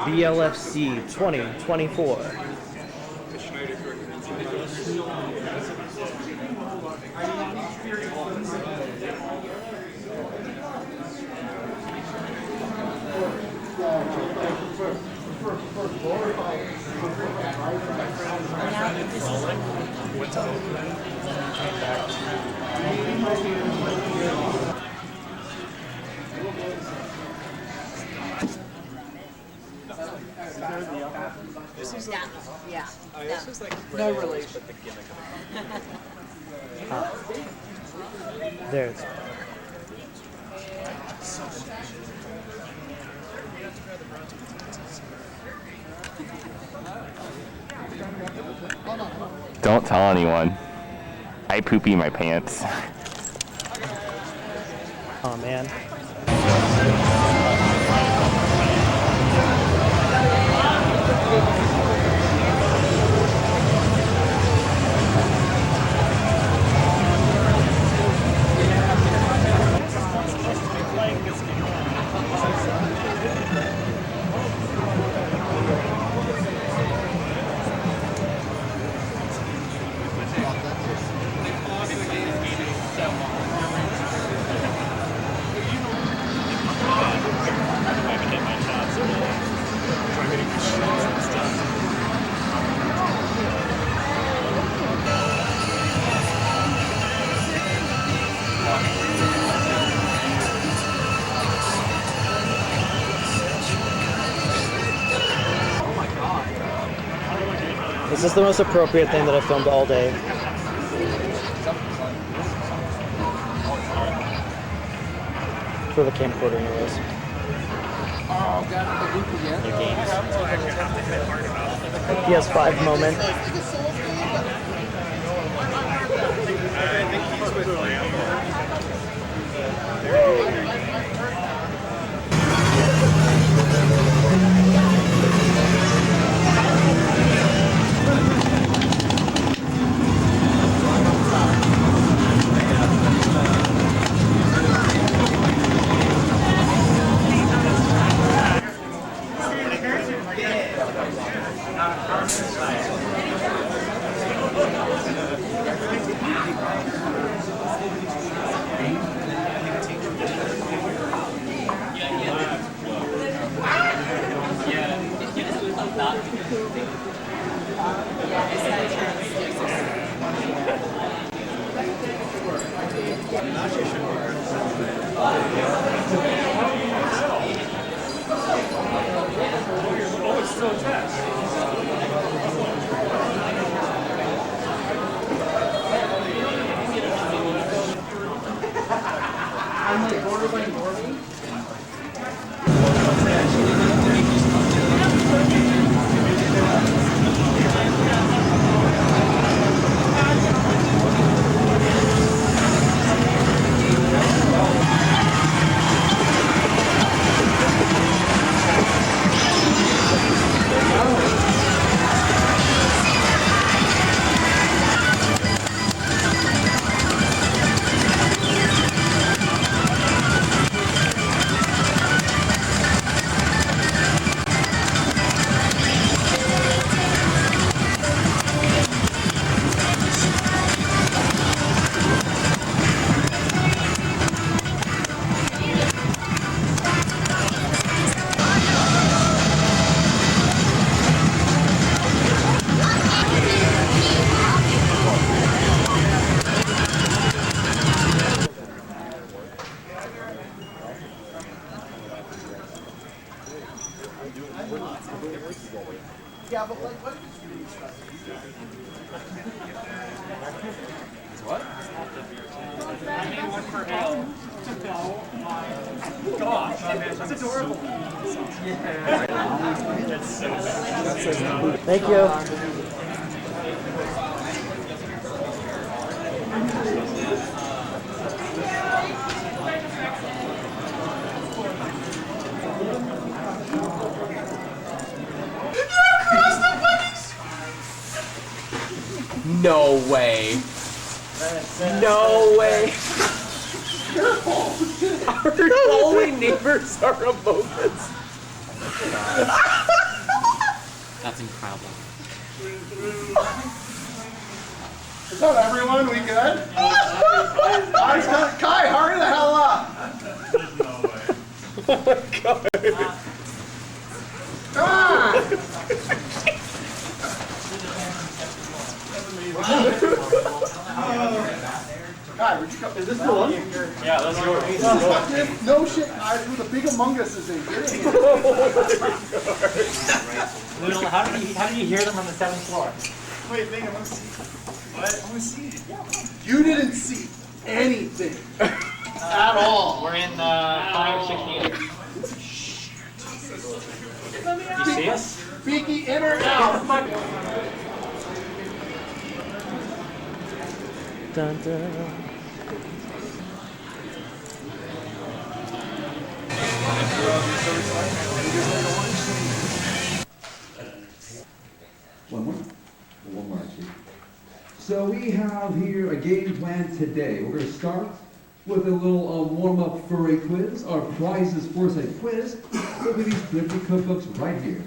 BLFC 2024. Yeah. This is like No relation. but the gimmick of it. There's. Don't tell anyone. I poopy my pants. Oh man. This is the most appropriate thing that I filmed all day. For the camcorder anyways. Oh, got the loop again. PS5 moment. I think he's with Reno. Oh, it's still a test. I'm like borderline Norby. Yeah, but like, what if it's really What? I need one for L. Gosh, that's adorable. Yeah. That's so bad. Thank you. No way. No way. Our hallway neighbors are among us. That's incredible. Is that everyone? We good? Kai, hurry the hell up! There's no way. Come on! Kai, where'd you come? Is this the one? Yeah, that's yours. No shit, Kai, who the big Among Us is in. Get in here. Lil, how did you hear them on the 7th floor? Wait, I want to see. What? I want to see. You didn't see anything at all. We're in 568. You see us? Beaky in or out? Dun, dun. One more actually. So we have here a game plan today. We're going to start with a little warm-up furry quiz. Our prizes for said quiz will be these thrifty cookbooks right here.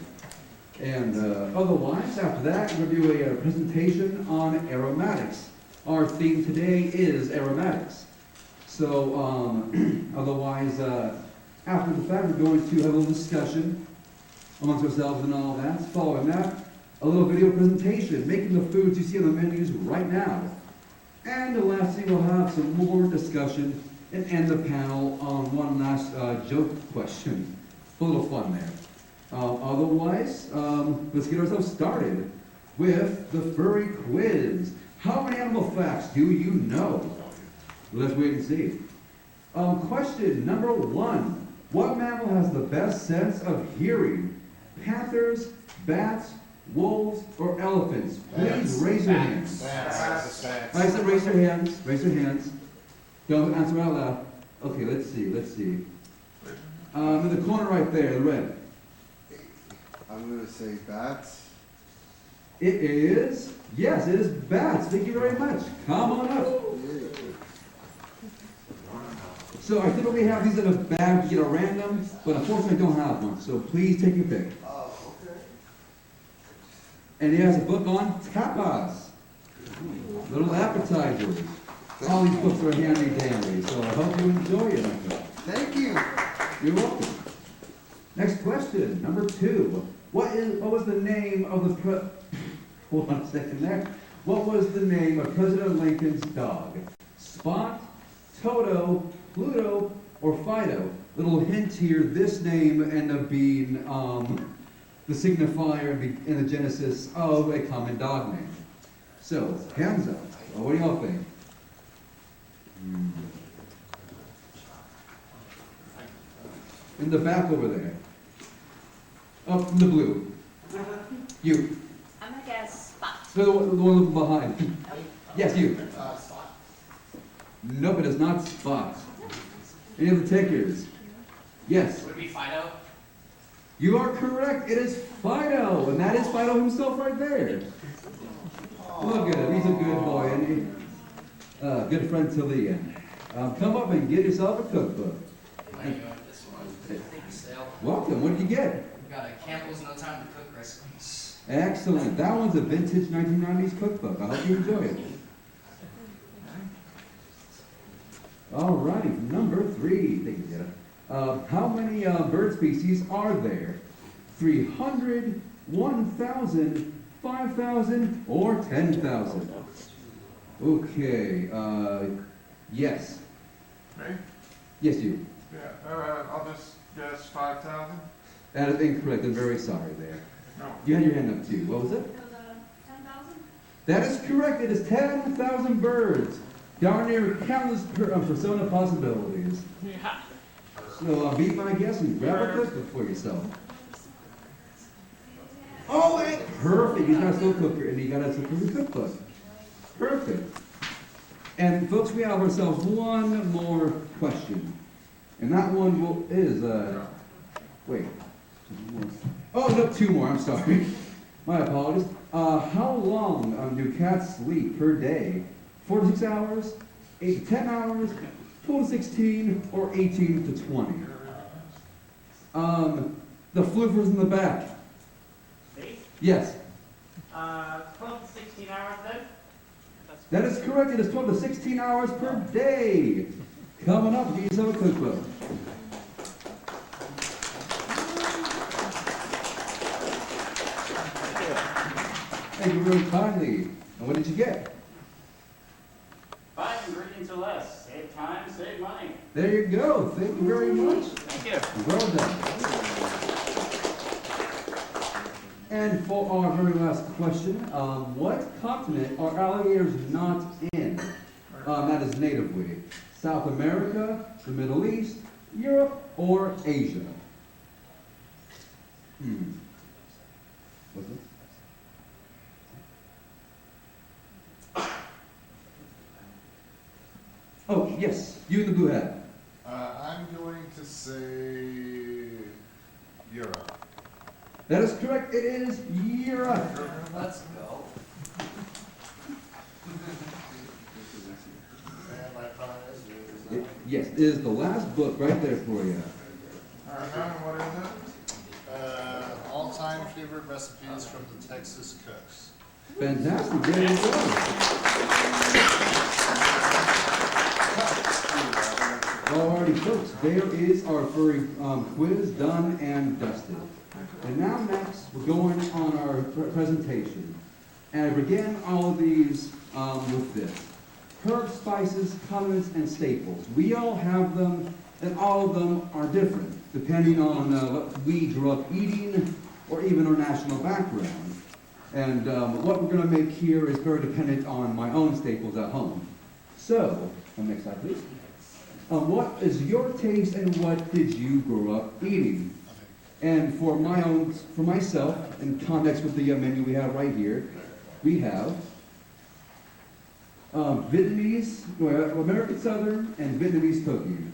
And otherwise, after that, we're going to do a presentation on aromatics. Our theme today is aromatics. So otherwise, after the fact, we're going to have a little discussion amongst ourselves and all that. Following that, a little video presentation, making the foods you see on the menus right now. And lastly, we'll have some more discussion and end the panel on one last joke question. A little fun there. Otherwise, let's get ourselves started with the furry quiz. How many animal facts do you know? Let's wait and see. Question number 1. What mammal has the best sense of hearing? Panthers, bats, wolves, or elephants? Please raise your hands. I said raise your hands. Raise your hands. Don't answer out loud. Okay, let's see. In the corner right there, the red. I'm going to say bats. It is, yes, it is bats. Thank you very much. Come on up. So I typically have these in a bag to get a random, but unfortunately I don't have one. So please take your pick. Oh, okay. And he has a book on tapas. Little appetizers. All these books are handy dandy, so I hope you enjoy it. Thank you. You're welcome. Next question, number 2. What was the name of the hold on a second there. What was the name of President Lincoln's dog? Spot, Toto, Pluto, or Fido? Little hint here, this name ended up being the signifier in the genesis of a common dog name. So, hands up. Well, what do y'all think? In the back over there. Up in the blue. You. I'm gonna guess Spot. So the one looking behind. Yes, you. Spot. Nope, it is not Spot. Any of the takers? Yes. Would it be Fido? You are correct. It is Fido, and that is Fido himself right there. Look at him. He's a good boy, and good friend till the end. Come up and get yourself a cookbook. This one. Sale. Welcome. What did you get? We got a Campbell's No Time to Cook recipes. Excellent. That one's a vintage 1990s cookbook. I hope you enjoy it. All righty, number 3. Thank you, Jetta. How many bird species are there? 300, 1,000, 5,000, or 10,000? Okay, yes. Me? Yes, you. Yeah, I'll just guess 5,000. That is incorrect. I'm very sorry there. No. You had your hand up too. What was it? It was 10,000? That is correct. It is 10,000 birds. Darn near countless persona possibilities. Yeah. So beat my guess and grab a cookbook for yourself. Oh, perfect. He's got a slow cooker and he got a slow cooker cookbook. Perfect. And folks, we have ourselves one more question. And that one is, wait. Oh, no, 2 more. I'm sorry. My apologies. How long do cats sleep per day? 4 to 6 hours, 8 to 10 hours, 12 to 16, or 18 to 20? The floofers in the back. Yes, 12 to 16 hours then? that is correct. It is 12 to 16 hours per day. Coming up, Gizo Cookbook. Thank you very kindly. And what did you get? 5 ingredients or less. Save time, save money. There you go. Thank you very much. Thank you. Well done. And for our very last question, what continent are alligators not in? That is natively. South America, the Middle East, Europe, or Asia? What's it? Oh, yes, you in the blue hat. I'm going to say Europe. That is correct, it is Europe. Let's go. And my prize is... Yes, it is the last book right there for you. what is it? All-time favorite recipes from the Texas cooks. Fantastic, there you go. Alrighty folks, there is our furry quiz done and dusted. And now next, we're going on our presentation. And I begin all of these with this. Herbs, spices, condiments, and staples. We all have them, and all of them are different, depending on what we grew up eating, or even our national background. And what we're going to make here is very dependent on my own staples at home. So, next slide please. What is your taste and what did you grow up eating? And for myself, in context with the menu we have right here, we have Vietnamese, American Southern, and Vietnamese cooking.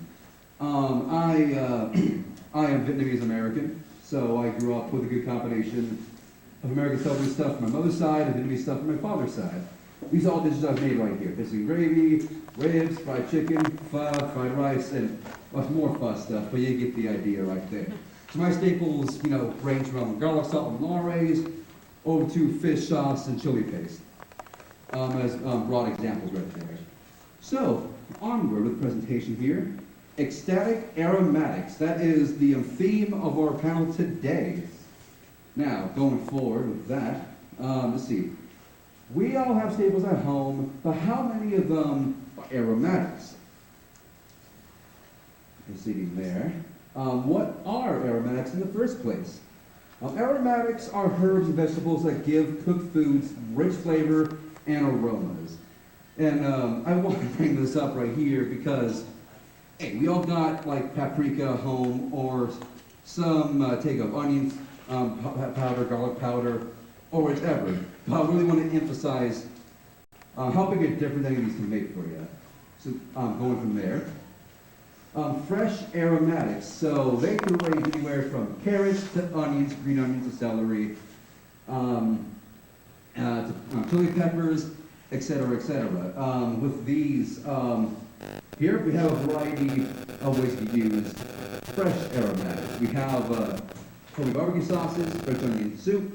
I am Vietnamese American, so I grew up with a good combination of American Southern stuff from my mother's side and Vietnamese stuff from my father's side. These are all dishes I've made right here. Biscuit and gravy, ribs, fried chicken, pho, fried rice, and much more pho stuff, but you get the idea right there. So my staples, range from garlic salt and laurays over to fish sauce and chili paste, as broad examples right there. So, onward with the presentation here. Ecstatic aromatics. That is the theme of our panel today. Now, going forward with that, let's see. We all have staples at home, but how many of them are aromatics? Proceeding there. What are aromatics in the first place? Aromatics are herbs and vegetables that give cooked foods rich flavor and aromas. And I want to bring this up right here because, hey, we all got like paprika at home or some take of onions powder, garlic powder, or whatever. But I really want to emphasize how big a difference any of these can make for you. So going from there. Fresh aromatics, so they can range anywhere from carrots to onions, green onions to celery, to chili peppers, etc., etc. With these, here we have a variety of ways to use fresh aromatics. We have holy barbecue sauces, French onion soup,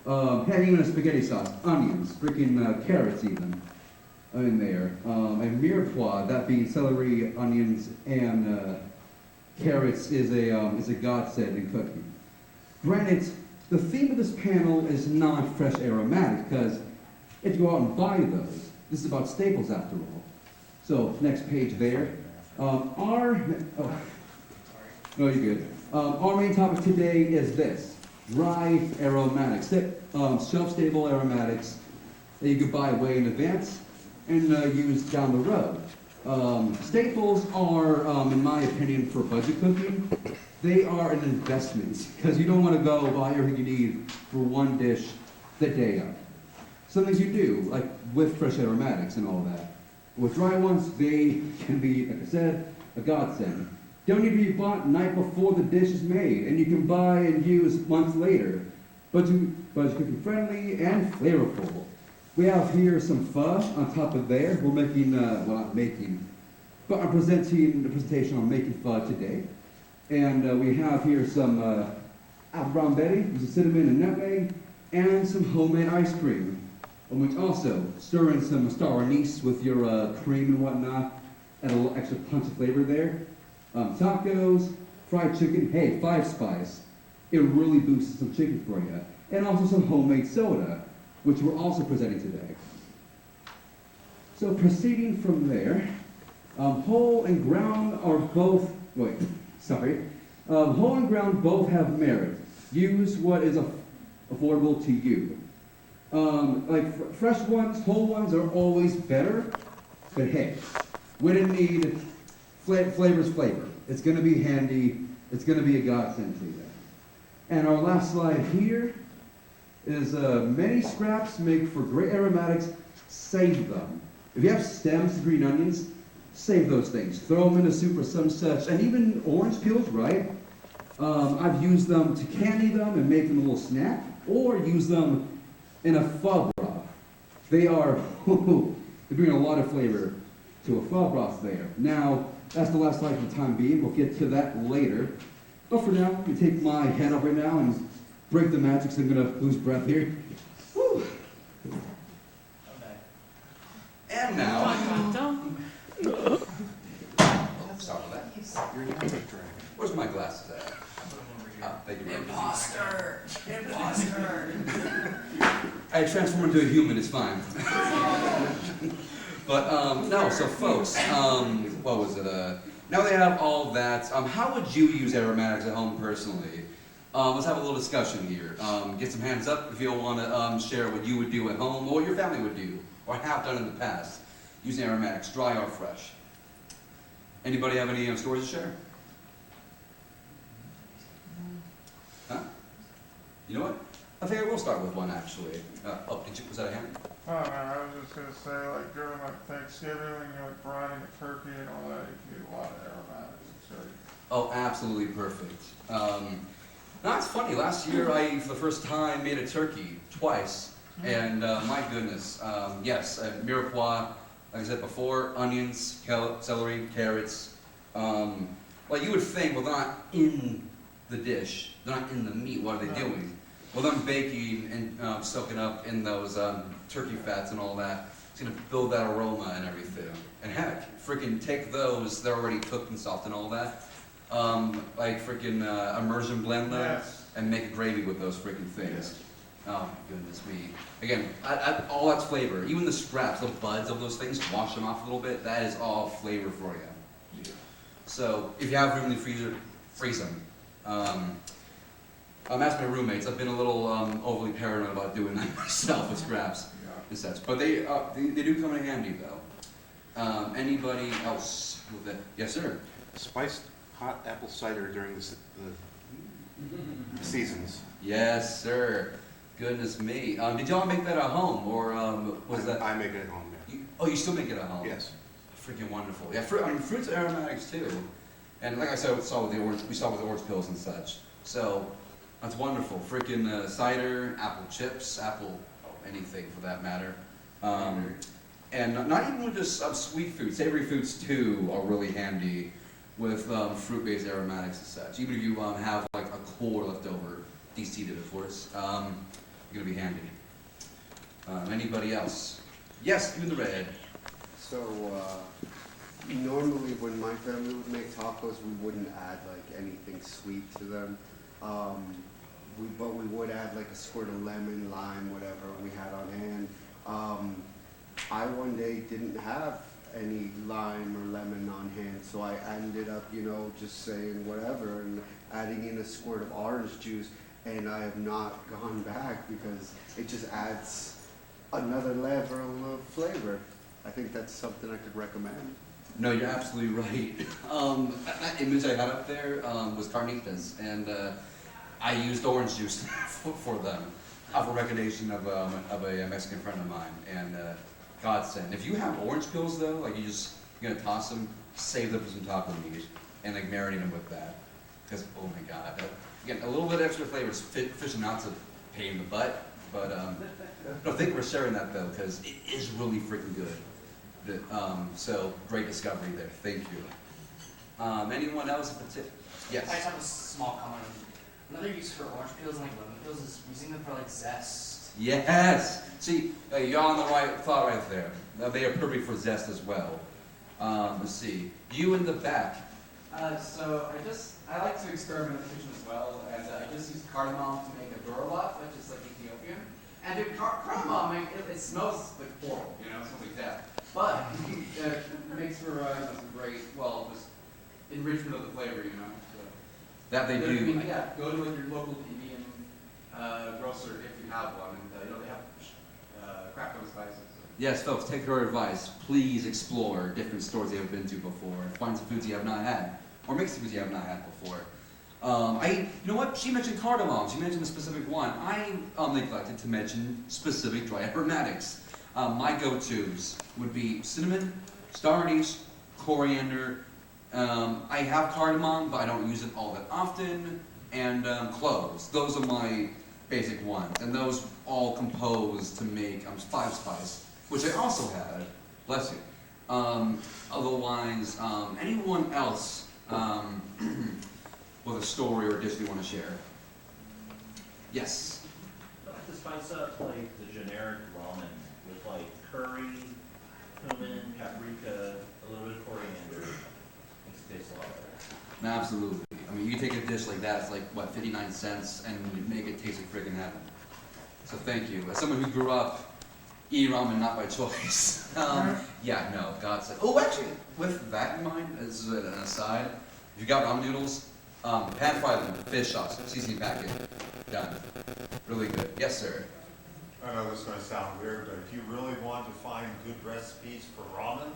and even a spaghetti sauce, onions, freaking carrots even. In there, and mirepoix, that being celery, onions, and carrots, is a godsend in cooking. Granted, the theme of this panel is not fresh aromatic because if you go out and buy those, this is about staples after all. So next page there. Our main topic today is this: dry aromatics, shelf-stable aromatics that you can buy way in advance and use down the road. Staples are, in my opinion, for budget cooking, they are an investment because you don't want to go buy everything you need for one dish the day of. Some things you do, like with fresh aromatics and all that. With dry ones, they can be, like I said, a godsend. Don't need to be bought night before the dish is made, and you can buy and use months later. Budget cooking friendly and flavorful. We have here some pho on top of there. We're making, well not making, but I'm presenting the presentation on making pho today. And we have here some apple brown Betty, some cinnamon and nutmeg, and some homemade ice cream, which also stir in some star anise with your cream and whatnot, add a little extra punch of flavor there. Tacos, fried chicken, hey, 5 spice. It really boosts some chicken for you. And also some homemade soda, which we're also presenting today. So proceeding from there, whole and ground are both, whole and ground both have merit. Use what is affordable to you. Fresh ones, whole ones are always better, but hey, when in need, flavor's flavor. It's gonna be handy, it's gonna be a godsend to you. And our last slide here is many scraps make for great aromatics, save them. If you have stems, green onions, save those things. Throw them in a soup or some such, and even orange peels, right? I've used them to candy them and make them a little snack, or use them in a pho broth. They are, they bring a lot of flavor to a pho broth there. Now, that's the last slide for the time being. We'll get to that later. But for now, let me take my head up right now and break the magic, so I'm gonna lose breath here. Woo. And now, stop with that. You're an epic dragon. Where's my glasses at? Thank you very much. Imposter! Imposter! I transform into a human, it's fine. But, no, so folks, what was it, now they have all that, how would you use aromatics at home personally? Let's have a little discussion here. Get some hands up if you want to share what you would do at home, or what your family would do, or have done in the past, using aromatics, dry or fresh. Anybody have any stories to share? Huh? You know what? I think I will start with one, actually. Was that a hand? Oh, no, I was just gonna say, like, during, like, Thanksgiving, when you're, like, brining the turkey and all that, you can do a lot of aromatics, so. Oh, absolutely perfect. No, it's funny, last year I, for the first time, made a turkey, twice. And, my goodness, yes, mirepoix, like I said before, onions, celery, carrots. Well, you would think, well, they're not in the dish, they're not in the meat, what are they doing? Well, them baking and soaking up in those turkey fats and all that, it's gonna build that aroma and everything. And heck, freaking take those, they're already cooked and soft and all that, like freaking immersion blend them, Yes. and make a gravy with those freaking things. Oh my goodness me. Again, all that's flavor. Even the scraps, the buds of those things, wash them off a little bit, that is all flavor for you. So, if you have room in the freezer, freeze them. Ask my roommates. I've been a little overly paranoid about doing that myself with scraps and such. But they do come in handy though. Anybody else with that? Yes, sir. Spiced hot apple cider during the seasons. Yes, sir. Goodness me. Did y'all make that at home, or was that? I make it at home, yeah. You still make it at home? Yes. Freaking wonderful. Yeah, fruits are aromatics too. And like I said, we saw with the orange pills and such. So that's wonderful. Freaking cider, apple chips, anything for that matter. And not even with just sweet foods, savory foods too are really handy with fruit-based aromatics and such. Even if you have like a core left over, de-seeded of course, gonna be handy. Anybody else? Yes, you in the red. So, normally when my family would make tacos, we wouldn't add like anything sweet to them. But we would add like a squirt of lemon, lime, whatever we had on hand. I one day didn't have any lime or lemon on hand, so I ended up, just saying whatever and adding in a squirt of orange juice, and I have not gone back because it just adds another level of flavor. I think that's something I could recommend. No, you're absolutely right. That image I had up there was carnitas, and I used orange juice for them, off a recommendation of a Mexican friend of mine, and godsend. If you have orange peels though, like you're gonna toss them, save them for some taco meat, and like marinate them with that, because oh my god, again a little bit extra flavors. Fish and nuts a pain in the butt, but no, I think we're sharing that though, because it is really freaking good. So great discovery there. Thank you. Anyone else in particular? Yes. I just have a small comment. Another use for orange peels and like lemon peels is using them for like zest. Yes. See, you're on the right thought right there. They are perfect for zest as well. Let's see. You in the back. So I like to experiment in the kitchen as well, and I just use cardamom to make a dorolot, which is like Ethiopian. And dude, cardamom, it smells like horrible, you know, something like that. But it makes for some great, well, just enrichment of the flavor, you know. So, That they do. Yeah, go to like, your local Indian grocer if you have one, and you know they have craft on spices. Yes, folks, take her advice. Please explore different stores you haven't been to before. Find some foods you have not had, or make some foods you have not had before. You know what? She mentioned cardamom. She mentioned a specific one. I neglected to mention specific dry aromatics. My go-tos would be cinnamon, star anise, coriander. I have cardamom, but I don't use it all that often. And cloves. Those are my basic ones, and those all compose to make 5-spice, which I also had. Bless you. Otherwise, anyone else with a story or dish you want to share? Yes. I like to spice up like the generic ramen with like curry, cumin, paprika, a little bit of coriander. Makes it taste a lot better. Absolutely. I mean, you take a dish like that, it's like, what, 59 cents, and you make it taste like friggin' heaven. So thank you. As someone who grew up eating ramen not by choice, yeah, no, God said. Oh, actually, with that in mind, as an aside, if you got ramen noodles, pan fry them, fish sauce, seasoning packet, done. Really good. Yes, sir. I know this is going to sound weird, but if you really want to find good recipes for ramen,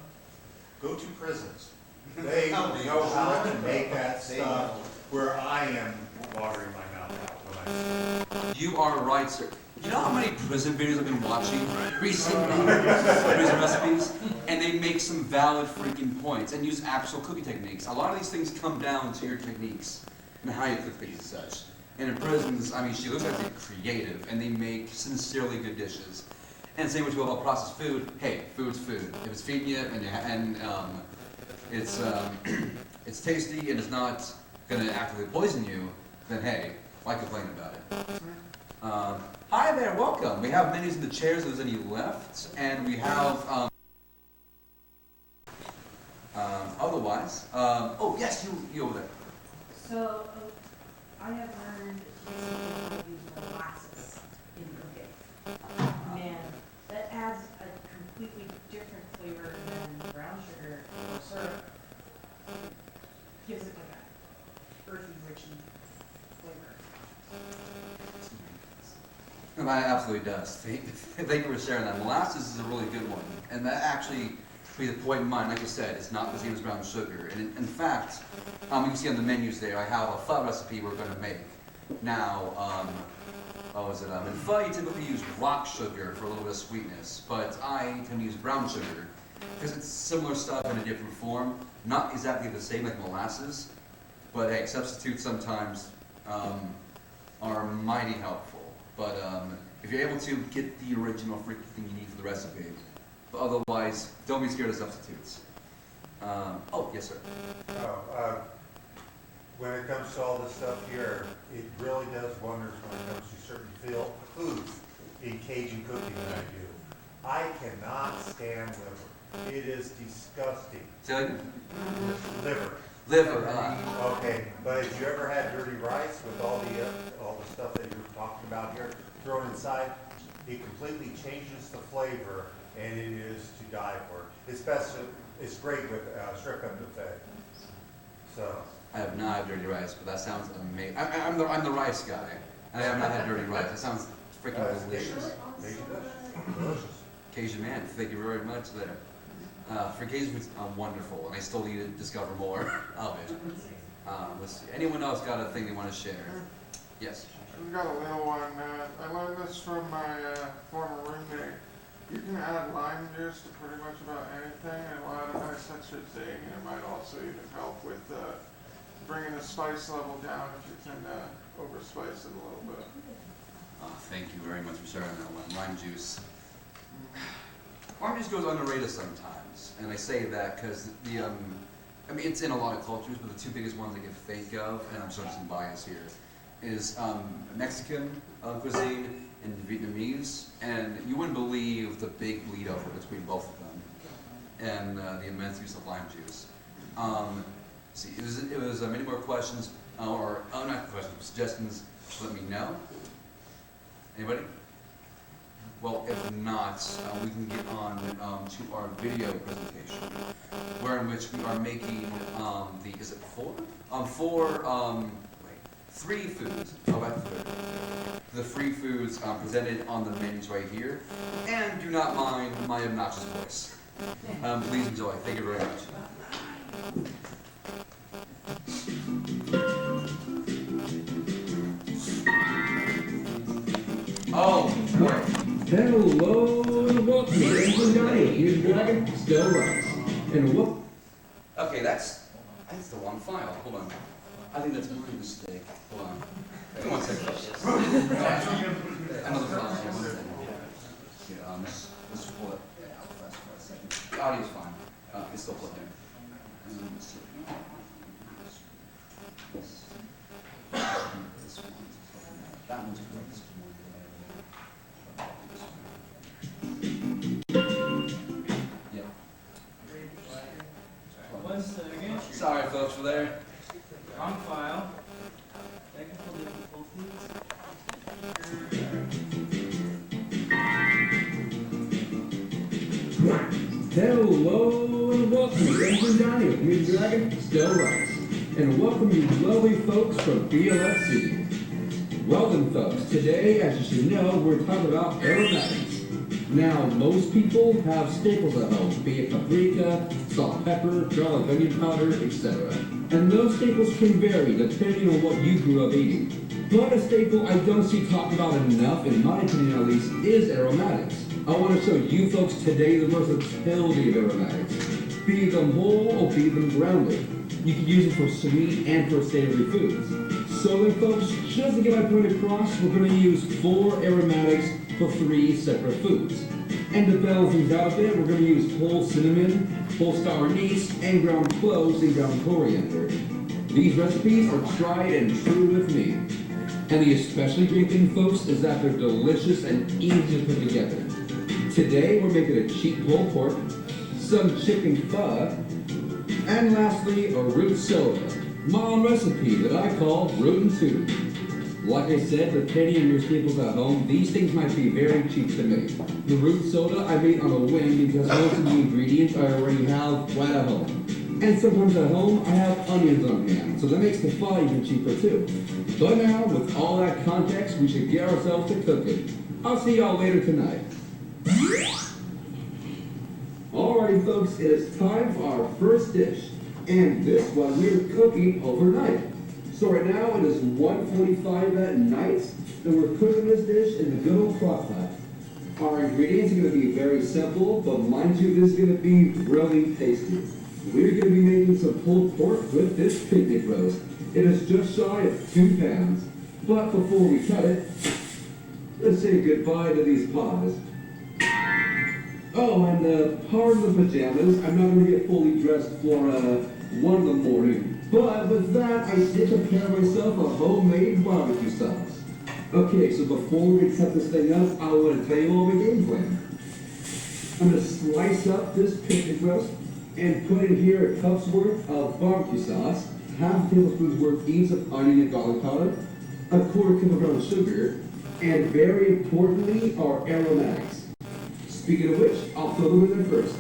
go to prisons. They know how to make that stuff where I am watering my mouth out when I You are right, sir. You know how many prison videos I've been watching recently? Prison recipes? And they make some valid freaking points and use actual cooking techniques. A lot of these things come down to your techniques and how you cook things and such. And in prisons, I mean, she looks like they're creative and they make sincerely good dishes. And same with about processed food. Hey, food's food. If it's feeding you and it's tasty and it's not going to actively poison you, then hey, why complain about it? Hi there, welcome. We have menus in the chairs if there's any left, and we have otherwise. Oh yes, you over there. So, I have learned recently to use molasses in cooking. Man, that adds a completely different flavor than brown sugar or syrup. Gives it like a earthy, richy flavor. And that absolutely does. Thank you for sharing that. Molasses is a really good one, and that actually, with the point in mind, like I said, it's not the same as brown sugar. And in fact, you can see on the menus there, I have a pho recipe we're going to make. Now, what was it? In pho, you typically use rock sugar for a little bit of sweetness, but I tend to use brown sugar because it's similar stuff in a different form. Not exactly the same like molasses, but hey, substitutes sometimes are mighty helpful. But if you're able to get the original freaking thing you need for the recipe, but otherwise, don't be scared of substitutes. Oh, yes, sir. when it comes to all this stuff here, it really does wonders when it comes to certain foods in Cajun cooking that I do. I cannot stand liver. It is disgusting. Liver. Liver. Okay, but have you ever had dirty rice with all the stuff that you're talking about here thrown inside? It completely changes the flavor, and it is to die for. It's great with shrimp and buffet. So. I have not had dirty rice, but that sounds amazing. I'm the rice guy, and I have not had dirty rice. That sounds freaking delicious. Delicious. Cajun man, thank you very much there. For Cajun food's wonderful, and I still need to discover more of it. Let's see. Anyone else got a thing they want to share? Yes. I've got a little one. I learned this from my former roommate. You can add lime juice to pretty much about anything, and will add a nice extra zing, and it might also even help with bringing the spice level down if you can overspice it a little bit. Thank you very much for sharing that one. Lime juice. Lime juice goes underrated sometimes, and I say that because I mean, it's in a lot of cultures, but the two biggest ones I can think of, and I'm showing some bias here, is Mexican cuisine and Vietnamese, and you wouldn't believe the big bleed over between both of them, and the immense use of lime juice. See, it was many more questions, or not questions, suggestions. Let me know. Anybody? Well, if not, we can get on to our video presentation, where in which we are making is it four? Three foods. Oh, back to the free foods presented on the menus right here, and do not mind my obnoxious voice. Please enjoy. Thank you very much. Oh, boy. Hello and welcome to Here's Dragon, Still Rice. And what? Okay, that's the wrong file. Hold on. I think that's my mistake. Hold on. Give me 1 second. Another file. Yeah, let's pull it out fast for a second. The audio's fine. It's still plugged in. Let's see. This one. That one's correct. One second. Sorry, folks, for there. Wrong file. Technical difficulties. Hello and welcome to Here's Dragon, Still Rice. And welcome you lovely folks from BLFC. Well then folks, today, as you should know, we're talking about aromatics. Now, most people have staples at home, be it paprika, salt, pepper, garlic, onion powder, etc. And those staples can vary depending on what you grew up eating. But a staple I don't see talked about enough, in my opinion at least, is aromatics. I want to show you folks today the versatility of aromatics. Be them whole or be them grounded. You can use them for sweet and for savory foods. So then folks, just to get my point across, we're going to use 4 aromatics for 3 separate foods. And to balance things out a bit, we're going to use whole cinnamon, whole star anise, and ground cloves and ground coriander. These recipes are tried and true with me. And the especially great thing, folks, is that they're delicious and easy to put together. Today, we're making a cheap pulled pork, some chicken pho, and lastly, a root soda, my own recipe that I call Root and Tube. Like I said, depending on your staples at home, these things might be very cheap to make. The root soda I made on a whim because most of the ingredients I already have right at home. And sometimes at home, I have onions on hand, so that makes the pho even cheaper too. But now, with all that context, we should get ourselves to cooking. I'll see y'all later tonight. Alrighty folks, it is time for our first dish. And this one we're cooking overnight. So right now it is 1:45 at night, and we're cooking this dish in the good old crock pot. Our ingredients are going to be very simple, but mind you, this is going to be really tasty. We're going to be making some pulled pork with this picnic roast. It is just shy of 2 pounds. But before we cut it, let's say goodbye to these paws. Oh, and pardon the pajamas. I'm not going to get fully dressed for 1 in the morning. But with that, I did prepare myself a homemade barbecue sauce. Okay, so before we set this thing up, I want to tell you all my game plan. I'm going to slice up this picnic roast and put in here a cup's worth of barbecue sauce, half a tablespoon's worth each of onion and garlic powder, a quarter cup of brown sugar, and very importantly, our aromatics. Speaking of which, I'll throw them in there first.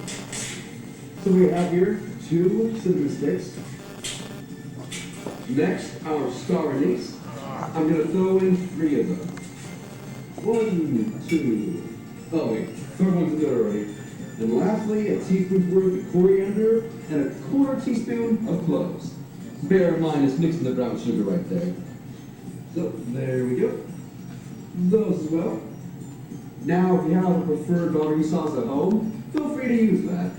So we have here 2 cinnamon sticks. Next, our star anise. I'm going to throw in 3 of them. 1, 2. Oh wait, third one's in there already. And lastly, a teaspoon's worth of coriander and a quarter teaspoon of cloves. Bear in mind, it's mixing the brown sugar right there. So there we go. Those as well. Now, if you have a preferred barbecue sauce at home, feel free to use that.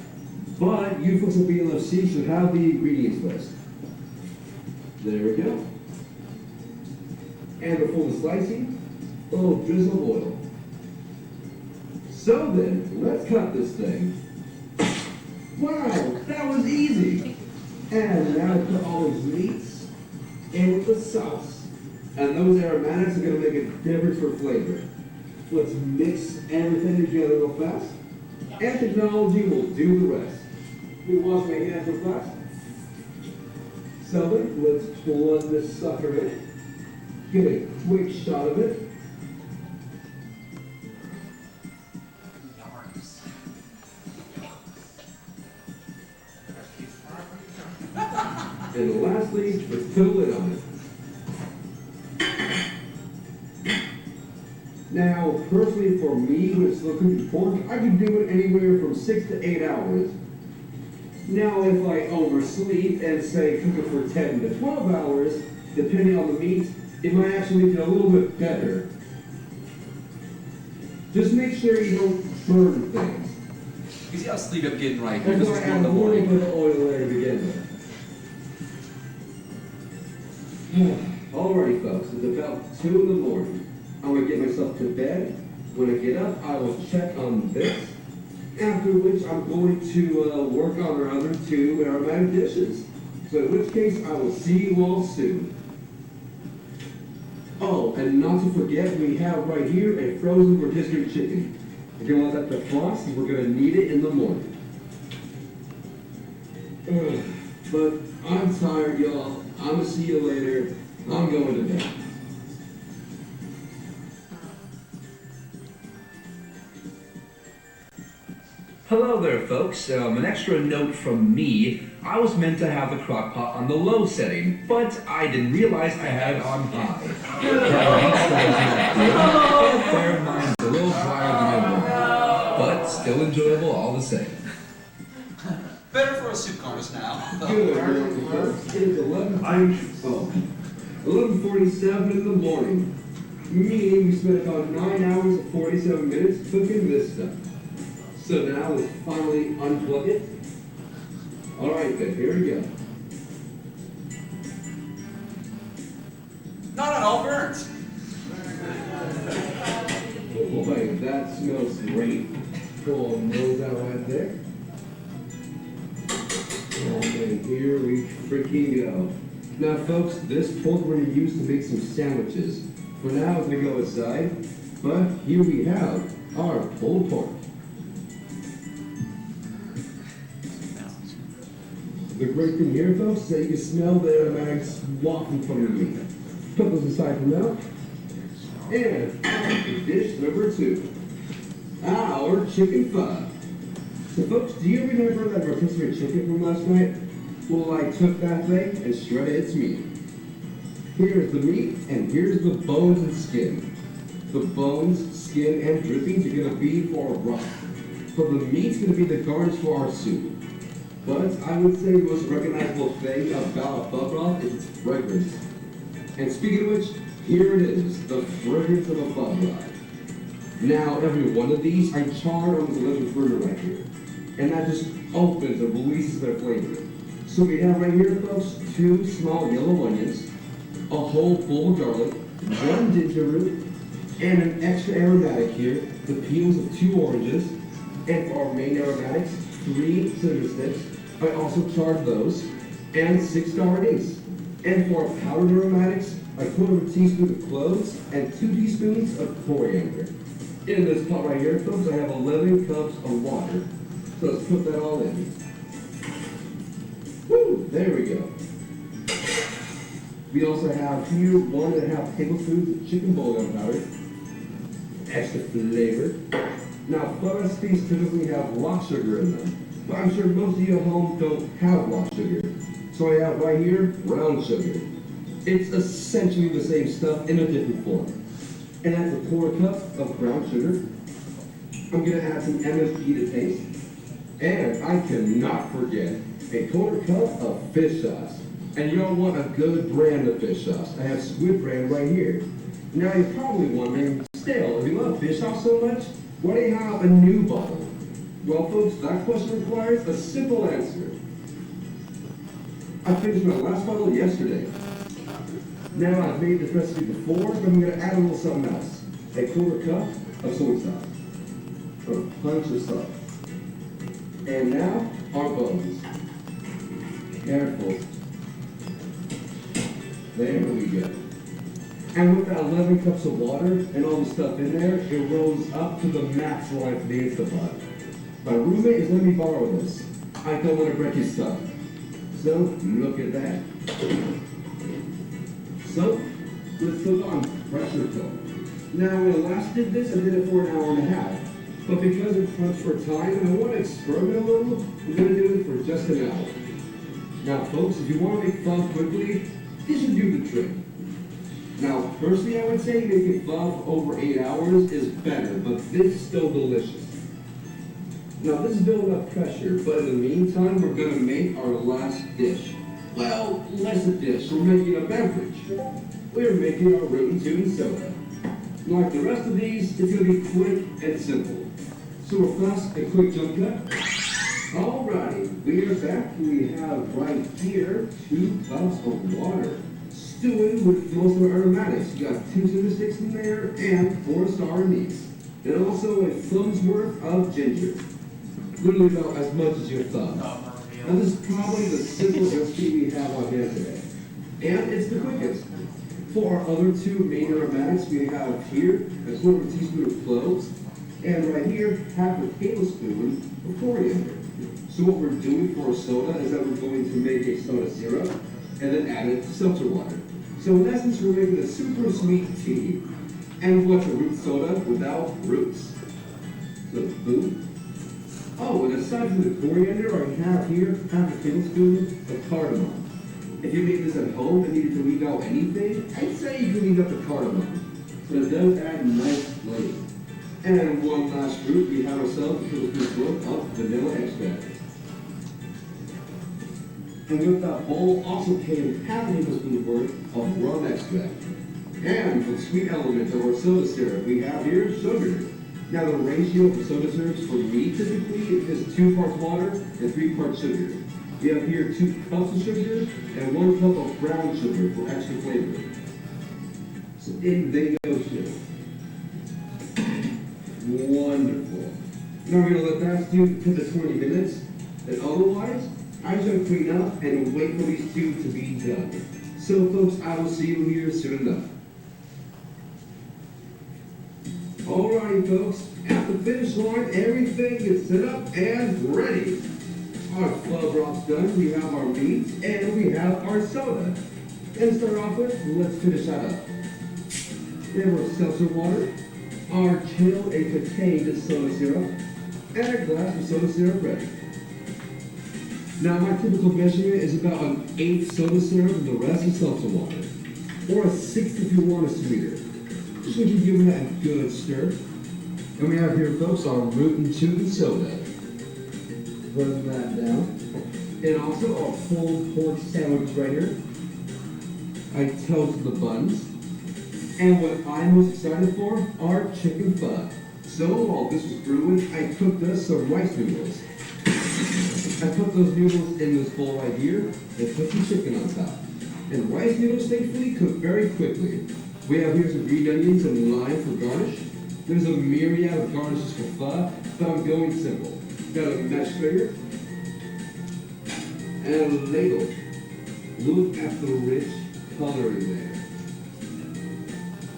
But you folks at BLFC should have the ingredients list. There we go. And before the slicing, a little drizzle of oil. So then, let's cut this thing. Wow, that was easy. And now put all those meats in with the sauce. And those aromatics are gonna make a difference for flavor. Let's mix everything together real fast. And technology will do the rest. We wash my hands real fast. So then, let's plug this sucker in. Get a quick shot of it. And lastly, let's put a lid on it. Now, personally for me, when it's cooking pork, I can do it anywhere from 6 to 8 hours. Now, if I oversleep and say cook it for 10 to 12 hours, depending on the meat, it might actually get a little bit better. Just make sure you don't burn things. You see how sleep I'm getting right here? That's This why is I one add in a the little morning. bit of oil there to begin with. Alrighty folks, it's about 2 in the morning. I'm gonna get myself to bed. When I get up, I will check on this. After which I'm going to work on our other 2 aromatic dishes. So in which case, I will see you all soon. Oh, and not to forget, we have right here a frozen rotisserie chicken. We're gonna let that defrost, and we're gonna need it in the morning. But I'm tired, y'all. I'm gonna see you later. I'm going to bed. Hello there, folks. An extra note from me. I was meant to have the crock pot on the low setting, but I didn't realize I had it on high. Bear in mind, it's a little drier than I want, but still enjoyable all the same. Better for a soup contest now. Good morning, folks. It is 11:47 in the morning. Meaning we spent about 9 hours and 47 minutes cooking this stuff. So now let's finally unplug it. Alright then, here we go. Not at all burnt. Boy, that smells great. Pull the nose out right there. And here we freaking go. Now folks, this pork we're going to use to make some sandwiches. For now, it's going to go aside. But here we have our pulled pork. The great thing here, folks, is that you can smell the aromatics wafting from the meat. Put those aside for now. And dish number 2, our chicken pho. So folks, do you remember that rotisserie chicken from last night? Well, I took that thing and shredded its meat. Here's the meat, and here's the bones and skin. The bones, skin, and drippings are gonna be for our broth. But the meat's gonna be the garnish for our soup. But I would say the most recognizable thing about a pho broth is its fragrance. And speaking of which, here it is, the fragrance of a pho broth. Now, every one of these I charred on this electric burner right here. And that just opens and releases their flavor. So we have right here, folks, 2 small yellow onions, a whole full garlic, 1 ginger root, and an extra aromatic here, the peels of 2 oranges, and for our main aromatics, 3 cinnamon sticks. I also charred those, and 6 star anise. And for our powdered aromatics, I put a teaspoon of cloves and 2 teaspoons of coriander. In this pot right here, folks, I have 11 cups of water. So let's put that all in. Woo! There we go. We also have here 1.5 tablespoons of chicken bouillon powder. Extra flavor. Now, pho recipes typically have rock sugar in them, but I'm sure most of you at home don't have rock sugar. So I have right here brown sugar. It's essentially the same stuff in a different form. And that's a 1/4 cup of brown sugar. I'm gonna add some MSG to taste. And I cannot forget a 1/4 cup of fish sauce. And y'all want a good brand of fish sauce. I have Squid brand right here. Now you're probably wondering, still, if you love fish sauce so much, why do you have a new bottle? Well folks, that question requires a simple answer. I finished my last bottle yesterday. Now I've made this recipe before, but I'm gonna add a little something else. A 1/4 cup of soy sauce. Or a punch of salt. And now, our bones. Careful. There we go. And with that 11 cups of water and all the stuff in there, it rose up to the max line for the Instapot. My roommate is letting me borrow this. I don't want to break his stuff. So, look at that. So, let's put on pressure coat. Now, when I last did this, I did it for an hour and a half. But because it's crunched for time and I want to experiment a little, I'm going to do it for just an hour. Now, folks, if you want to make fun quickly, this should do the trick. Now, personally, I would say making fun over 8 hours is better, but this is still delicious. Now, this is building up pressure, but in the meantime, we're going to make our last dish. Well, less a dish, we're making a beverage. We're making our root tune soda. Like the rest of these, it's going to be quick and simple. So we're fast and quick jump cut. Alrighty, we are back. We have right here 2 cups of water. Stewing with most of our aromatics. We got 2 cinnamon sticks in there and 4 star anise. And also a thumb's worth of ginger. Literally about as much as your thumb. Now this is probably the simplest recipe we have on hand today. And it's the quickest. For our other 2 main aromatics, we have here a 1/4 teaspoon of cloves. And right here, 1/2 tablespoon of coriander. So what we're doing for our soda is that we're going to make a soda syrup and then add it to seltzer water. So in essence, we're making a super sweet tea. And what's a root soda without roots? So boom. Oh, and aside from the coriander, I have here 1/2 tablespoon of cardamom. If you make this at home and needed to leave out anything, I'd say you can leave out the cardamom. But it does add nice flavor. And one last fruit, we have ourselves a tablespoon worth of vanilla extract. And with that bowl also came 1/2 tablespoon worth of rum extract. And for the sweet element of our soda syrup, we have here sugar. Now the ratio for soda syrups for me typically is 2 parts water and 3 parts sugar. We have here 2 cups of sugar and 1 cup of brown sugar for extra flavor. So in they go, sugar. Wonderful. Now we're going to let that stew for the 20 minutes. And otherwise, I just going to clean up and wait for these 2 to be done. So folks, I will see you here soon enough. Alrighty folks, at the finish line, everything is set up and ready. Our club rock's done, we have our meat, and we have our soda. And to start off with, let's finish that up. We have our seltzer water, our chilled and contained soda syrup, and a glass of soda syrup ready. Now my typical measurement is about an 1/8 soda syrup and the rest is seltzer water. Or a 1/6 if you want a sweeter. Just going to give that a good stir. And we have here, folks, our root and tune soda. Run that down. And also our pulled pork sandwich right here. I toast the buns. And what I'm most excited for are chicken pho. So while this was brewing, I cooked us some rice noodles. I put those noodles in this bowl right here and put some chicken on top. And rice noodles, thankfully, cook very quickly. We have here some green onions and lime for garnish. There's a myriad of garnishes for pho, but I'm going simple. Got a mesh figure and a ladle. Look at the rich color in there.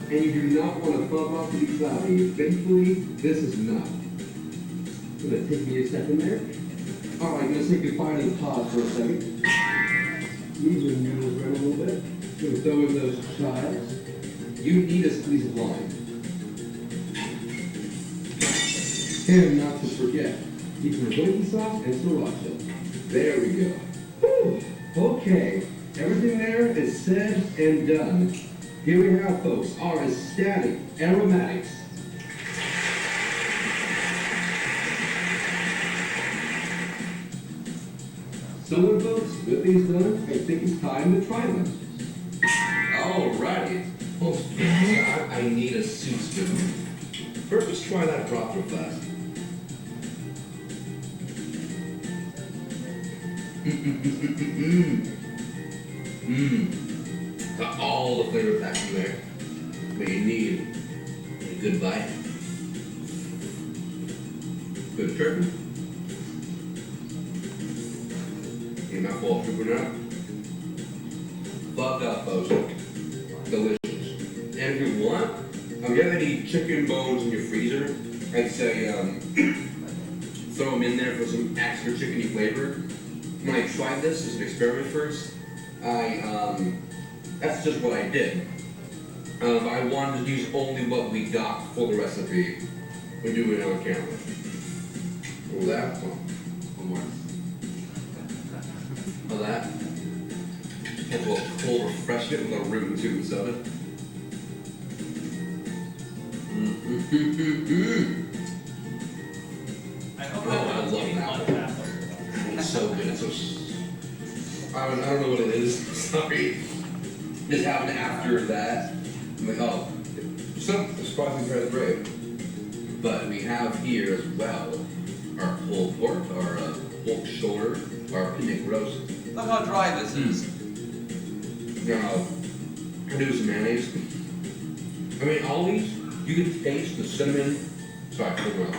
And you do not want to pho off to be cloudy. Thankfully, this is not. It's gonna take me a second there. All right, I'm gonna say goodbye to the pod for a second. Move the noodles around a little bit. Gonna throw in those chives. You need a squeeze of lime. And not to forget, keep the soy sauce and sriracha. There we go. Whew. Okay, everything there is said and done. Here we have, folks, our ecstatic aromatics. So then, folks, with these done, I think it's time to try them. Alrighty. Oh, God, I need a soup spoon. First, let's try that drop real fast. Got all the flavor packed in there. But you need a good bite. Good turkey. And my full trooper now. Fuck up, folks. Delicious. if you want, if you have any chicken bones in your freezer, I'd say throw them in there for some extra chickeny flavor. When I tried this as an experiment first, that's just what I did. I wanted to use only what we got for the recipe. We're doing it on camera. Oh, that one more. Oh, that. Have a little cold refreshment with a root tube and soda. I hope Oh, I love that. It's so good. It's so. I don't know what it is. Sorry. This happened after that. I'm like, oh, surprisingly very brave. But we have here as well our pulled pork, our pork shoulder, our picnic roast. Look how dry this is. Now, I do some mayonnaise. I mean, all these, you can taste the cinnamon. Sorry, hold on.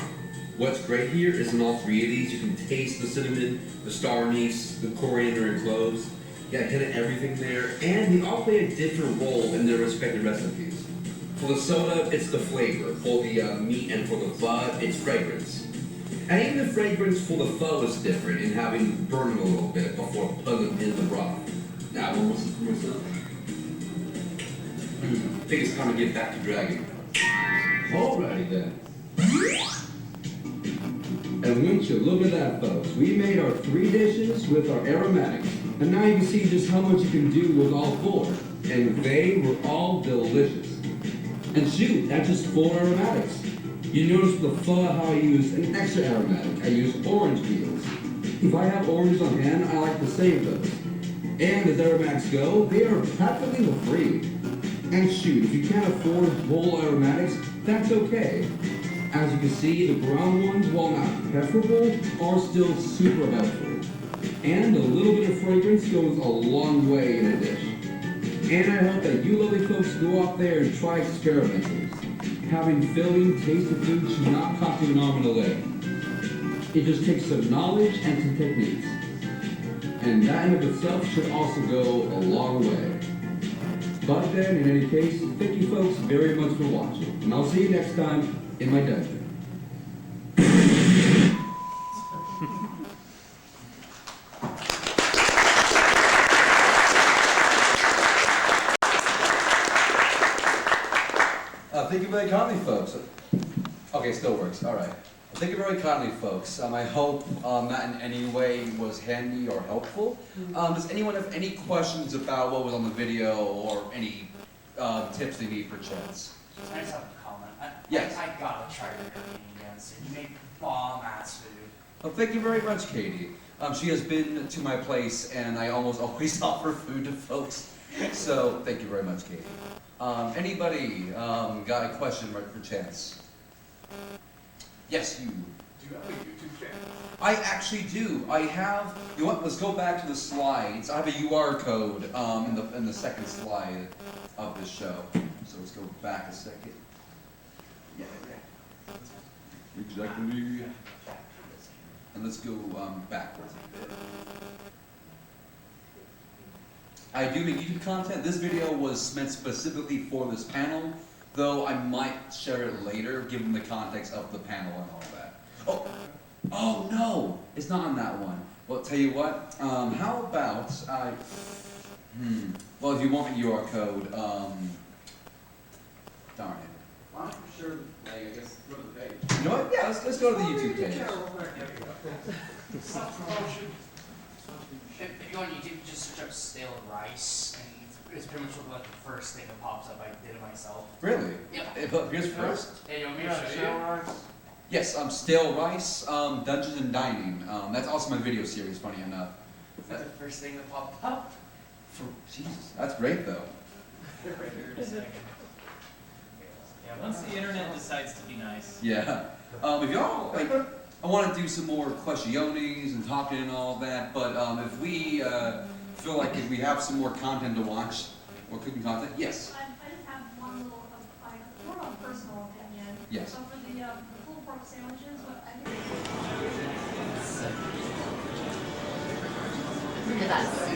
What's great here is in all three of these, you can taste the cinnamon, the star anise, the coriander and cloves. Yeah, kind of everything there. And they all play a different role in their respective recipes. For the soda, it's the flavor. For the meat and for the pho, it's fragrance. And even the fragrance for the pho is different in having burned a little bit before putting it in the broth. Now, one more for myself. I think it's time to get back to dragging. Alrighty then. And wouldn't you look at that, folks? We made our 3 dishes with our aromatics. And now you can see just how much you can do with all 4. And they were all delicious. And shoot, that's just 4 aromatics. You notice the pho how I use an extra aromatic. I use orange peels. If I have oranges on hand, I like to save those. And as aromatics go, they are practically free. And shoot, if you can't afford whole aromatics, that's okay. As you can see, the brown ones, while not preferable, are still super helpful. And a little bit of fragrance goes a long way in a dish. And I hope that you lovely folks go out there and try experimenting. Having filling, tasty food should not cost you an arm and a leg. It just takes some knowledge and some techniques. And that in of itself should also go a long way. But then, in any case, thank you folks very much for watching. And I'll see you next time in my dungeon. Thank you very kindly, folks. Okay, still works. All right. Thank you very kindly, folks. I hope that in any way was handy or helpful. Does anyone have any questions about what was on the video or any tips they need for chance? I just have a comment. Yes. I gotta try your cooking again soon. You make bomb-ass food. Well, thank you very much, Katie. She has been to my place, and I almost always offer food to folks. So, thank you very much, Katie. Anybody got a question right for chance? Yes, you. Do you have a YouTube channel? I actually do. I have. You know what? Let's go back to the slides. I have a UR code in the second slide of this show. So let's go back a second. Yeah. Exactly. And let's go backwards a bit. I do make YouTube content. This video was meant specifically for this panel, though I might share it later, given the context of the panel and all that. Oh no! It's not on that one. Well, tell you what, how about well, if you want the UR code, darn it. Why don't you share, I guess, go to the page. You know what? Yeah, let's go to the YouTube page. If you go on YouTube, you just search up stale rice, and it's pretty much like the first thing that pops up. I did it myself. Really? Yep. It appears first? Hey, you want me to show you? Yes, stale rice, Dungeons and Dining. That's also my video series, funny enough. That's the first thing that popped up. Jesus, that's great though. Yeah, once the internet decides to be nice. Yeah. If y'all like, I want to do some more questiones and talking and all that. But if we feel like if we have some more content to watch, or cooking content, yes. I just have one little, more of a personal opinion. Yes. So for the pulled pork sandwiches, what I think. Look at that smile.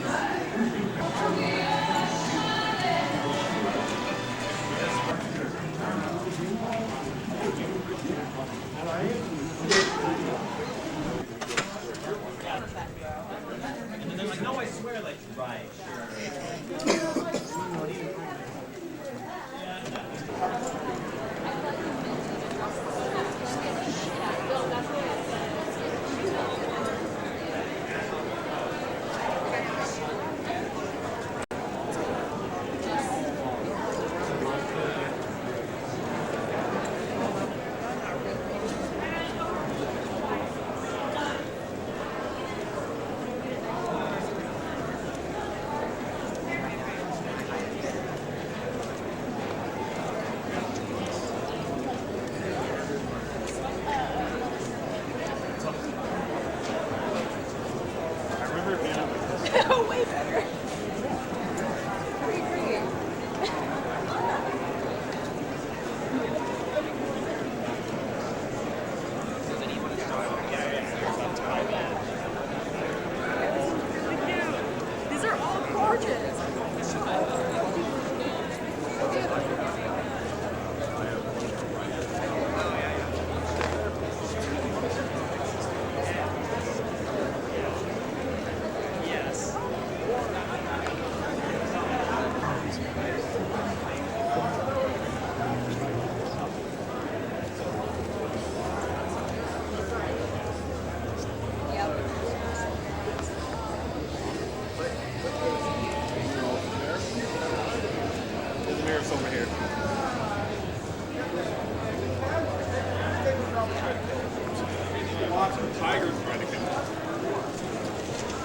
lots of tigers trying to get out.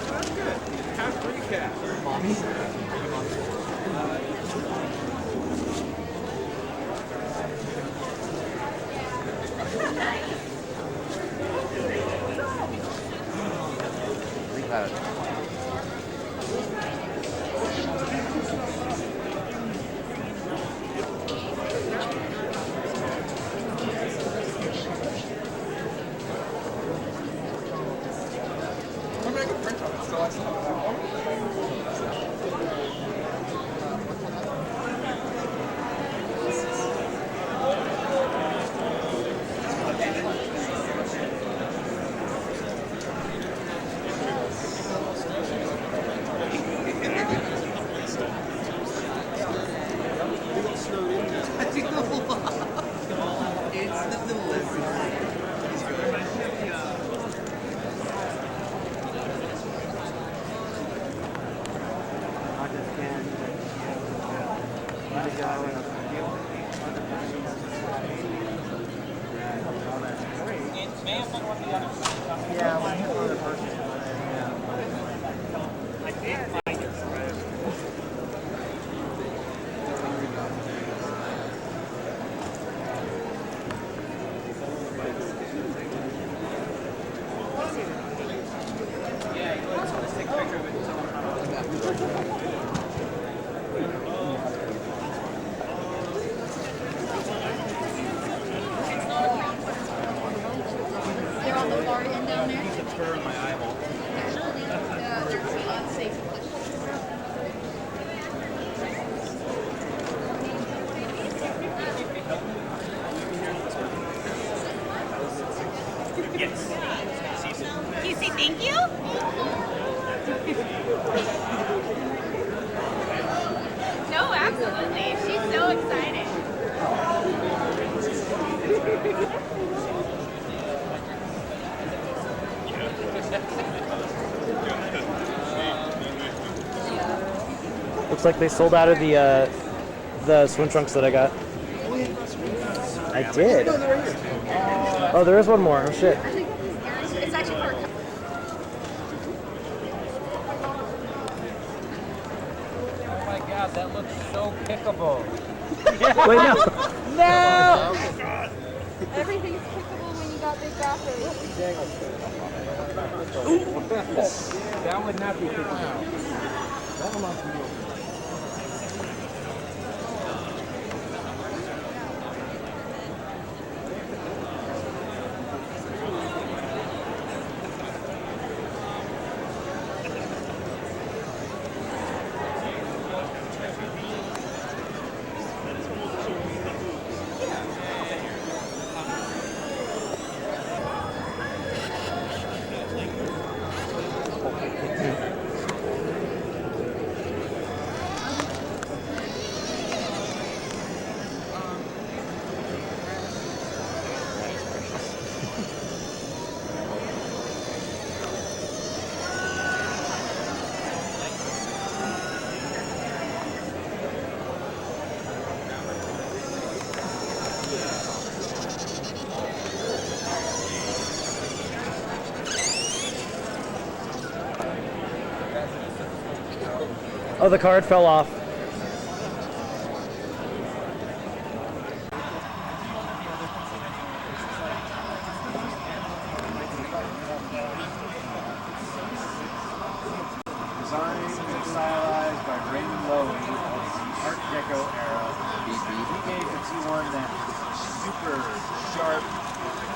That's good. Half recap. Mommy. Can you say thank you? No, absolutely. She's so excited. Looks like they sold out of the swim trunks that I got. I did. Oh, there is one more. Oh shit. It's actually for Oh my god, that looks so pickable. Wait, no. No! Oh god. Everything's pickable when you got big batteries. That would not be pickable. That belongs to you. Oh, the card fell off. Designed and stylized by Raymond Loewy of the Art Deco era. He gave the T1 that super sharp,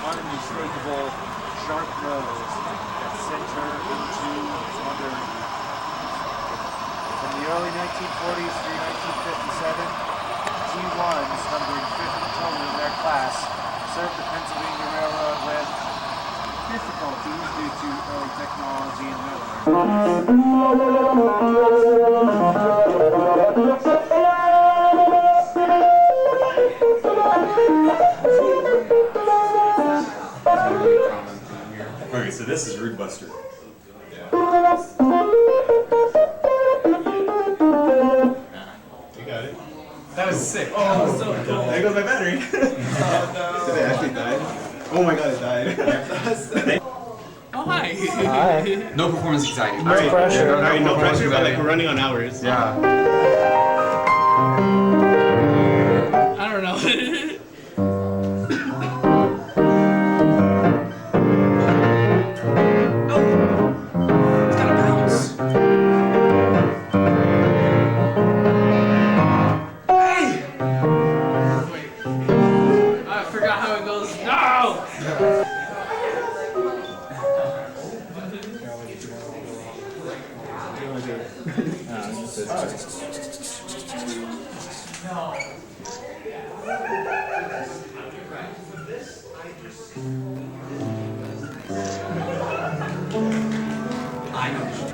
unmistakable, sharp nose that sent her into wonder. From the early 1940s through 1957, T1s, numbering 50 total in their class, served the Pennsylvania Railroad with difficulties due to early technology and Okay, so this is Root Buster. That was sick. Oh, that was so cool. There goes my battery. Oh no. Did it actually die? Oh my god, it died. Alright. Alright. No performance anxiety. No pressure. Alright, no pressure, but like anxiety. we're running on hours. Yeah. I don't know. I forgot how it goes. No!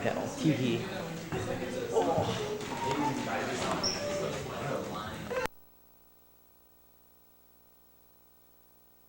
Panel. TV.